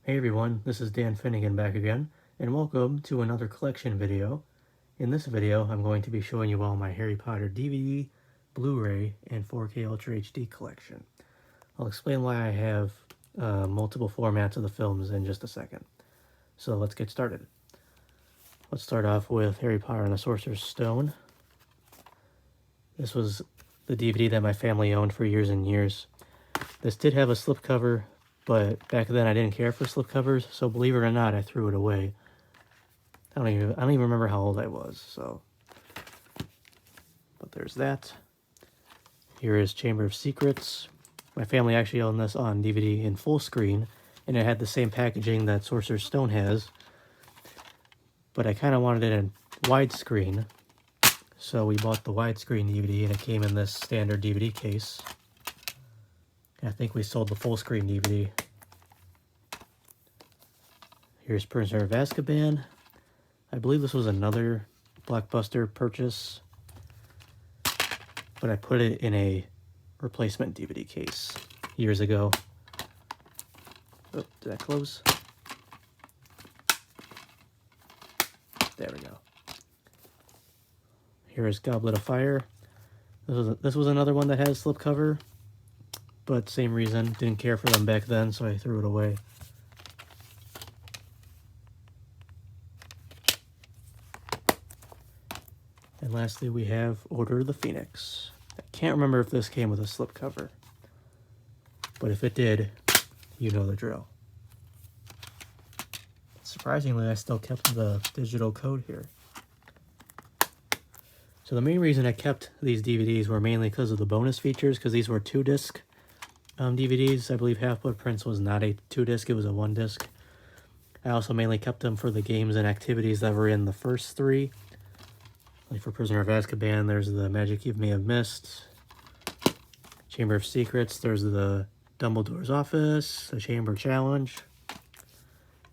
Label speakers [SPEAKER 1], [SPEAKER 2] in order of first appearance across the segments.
[SPEAKER 1] Hey everyone, this is Dan Finnegan back again, and welcome to another collection video. In this video, I'm going to be showing you all my Harry Potter DVD, Blu-ray, and 4K Ultra HD collection. I'll explain why I have multiple formats of the films in just a second. So let's get started. Let's start off with Harry Potter and the Sorcerer's Stone. This was the DVD that my family owned for years and years. This did have a slipcover, but back then I didn't care for slipcovers, so believe it or not, I threw it away. I don't even remember how old I was, so. But there's that. Here is Chamber of Secrets. My family actually owned this on DVD in full screen, and it had the same packaging that Sorcerer's Stone has, but I kind of wanted it in widescreen, so we bought the widescreen DVD, and it came in this standard DVD case. I think we sold the full screen DVD. Here's Prisoner of Azkaban. I believe this was another Blockbuster purchase, but I put it in a replacement DVD case years ago. Oh, did that close? There we go. Here is Goblet of Fire. This was another one that has slipcover, but same reason, didn't care for them back then, so I threw it away. And lastly, we have Order of the Phoenix. I can't remember if this came with a slipcover, but if it did, you know the drill. Surprisingly, I still kept the digital code here. So the main reason I kept these DVDs were mainly because of the bonus features, because these were 2-disc DVDs. I believe Half-Blood Prince was not a 2-disc, it was a 1-disc. I also mainly kept them for the games and activities that were in the first 3. Like for Prisoner of Azkaban, there's the Magic You May Have Missed. Chamber of Secrets, there's the Dumbledore's Office, the Chamber Challenge.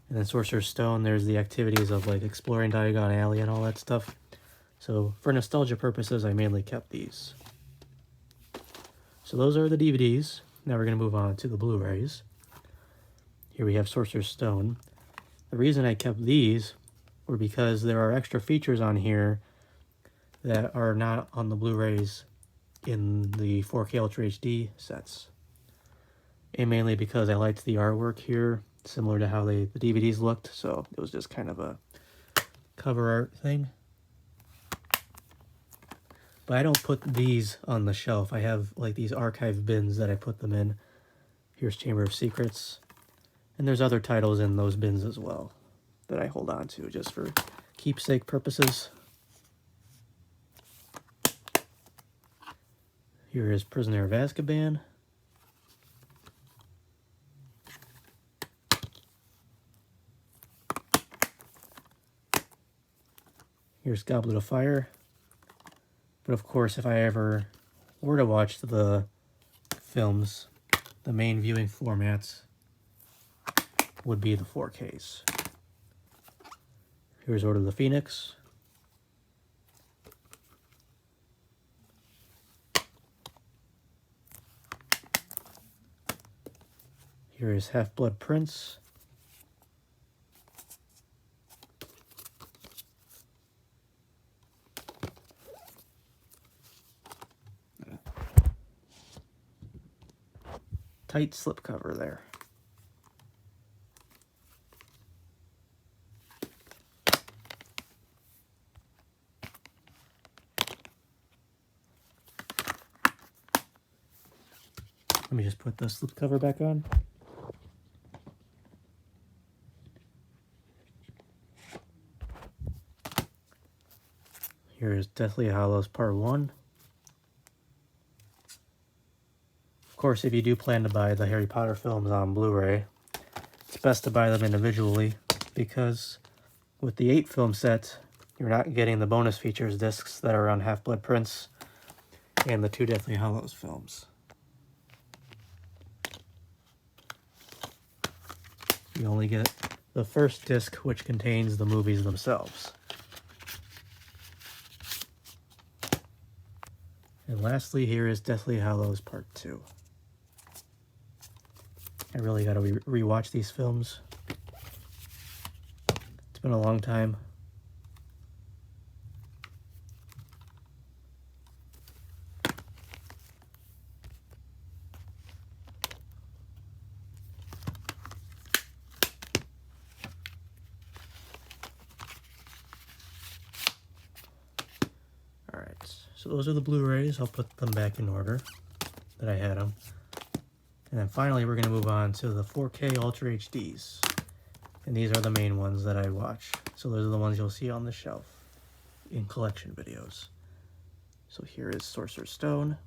[SPEAKER 1] And then Sorcerer's Stone, there's the activities of like exploring Diagon Alley and all that stuff. So for nostalgia purposes, I mainly kept these. So those are the DVDs. Now we're going to move on to the Blu-rays. Here we have Sorcerer's Stone. The reason I kept these were because there are extra features on here that are not on the Blu-rays in the 4K Ultra HD sets. And mainly because I liked the artwork here, similar to how the DVDs looked, so it was just kind of a cover art thing. But I don't put these on the shelf. I have like these archive bins that I put them in. Here's Chamber of Secrets. And there's other titles in those bins as well that I hold on to just for keepsake purposes. Here is Prisoner of Azkaban. Here's Goblet of Fire. But of course, if I ever were to watch the films, the main viewing formats would be the 4Ks. Here's Order of the Phoenix. Here is Half-Blood Prince. Tight slipcover there. Let me just put the slipcover back on. Here is Deathly Hallows Part 1. Of course, if you do plan to buy the Harry Potter films on Blu-ray, it's best to buy them individually, because with the 8-film set, you're not getting the bonus features discs that are on Half-Blood Prince and the 2 Deathly Hallows films. You only get the first disc, which contains the movies themselves. And lastly, here is Deathly Hallows Part 2. I really got to rewatch these films. It's been a long time. Alright, so those are the Blu-rays. I'll put them back in order that I had them. And then finally we're going to move on to the 4K Ultra HDs. And these are the main ones that I watch. So those are the ones you'll see on the shelf in collection videos. So here is Sorcerer's Stone.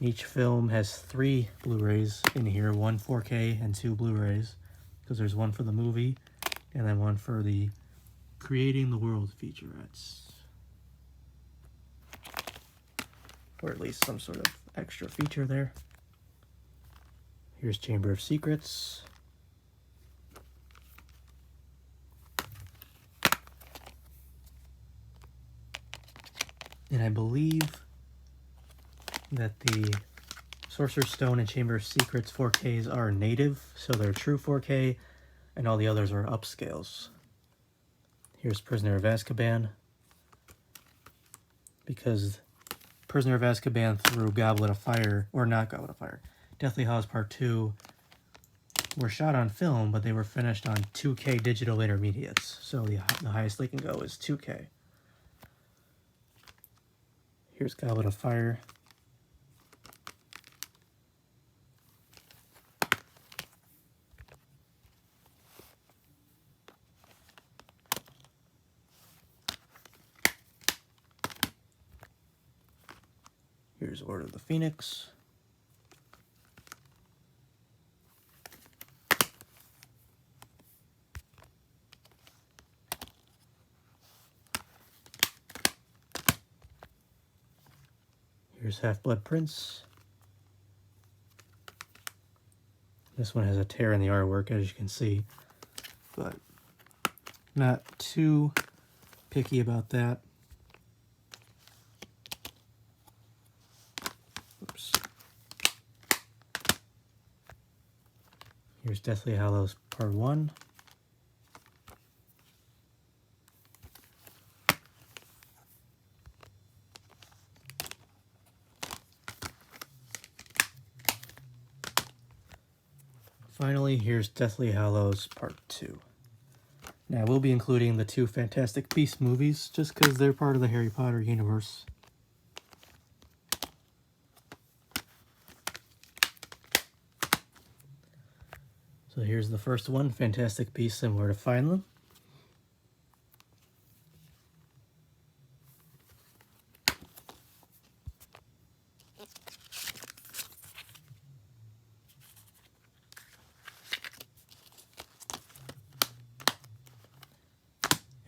[SPEAKER 1] Each film has 3 Blu-rays in here, 1 4K and 2 Blu-rays, because there's one for the movie and then one for the Creating the World featurettes. Or at least some sort of extra feature there. Here's Chamber of Secrets. And I believe that the Sorcerer's Stone and Chamber of Secrets 4Ks are native, so they're true 4K, and all the others are upscales. Here's Prisoner of Azkaban, because Prisoner of Azkaban through Goblet of Fire, or not Goblet of Fire, Deathly Hallows Part 2 were shot on film, but they were finished on 2K digital intermediates, so the highest they can go is 2K. Here's Goblet of Fire. Here's Order of the Phoenix. Here's Half-Blood Prince. This one has a tear in the artwork, as you can see, but not too picky about that. Oops. Here's Deathly Hallows Part 1. Finally, here's Deathly Hallows Part 2. Now, I will be including the 2 Fantastic Beasts movies, just because they're part of the Harry Potter universe. So here's the first one, Fantastic Beasts and Where to Find Them.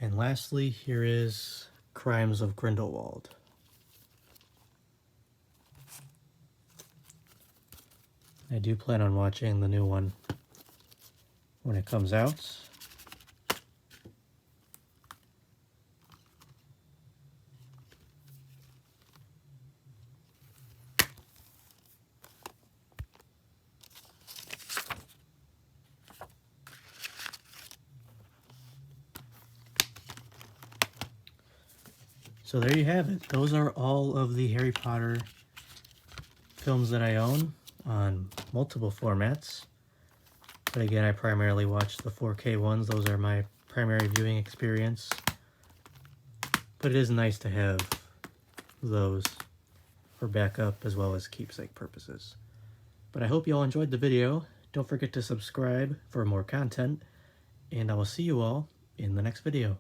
[SPEAKER 1] And lastly, here is Crimes of Grindelwald. I do plan on watching the new one when it comes out. So there you have it. Those are all of the Harry Potter films that I own on multiple formats. But again, I primarily watch the 4K ones. Those are my primary viewing experience. But it is nice to have those for backup as well as keepsake purposes. But I hope you all enjoyed the video. Don't forget to subscribe for more content. And I will see you all in the next video.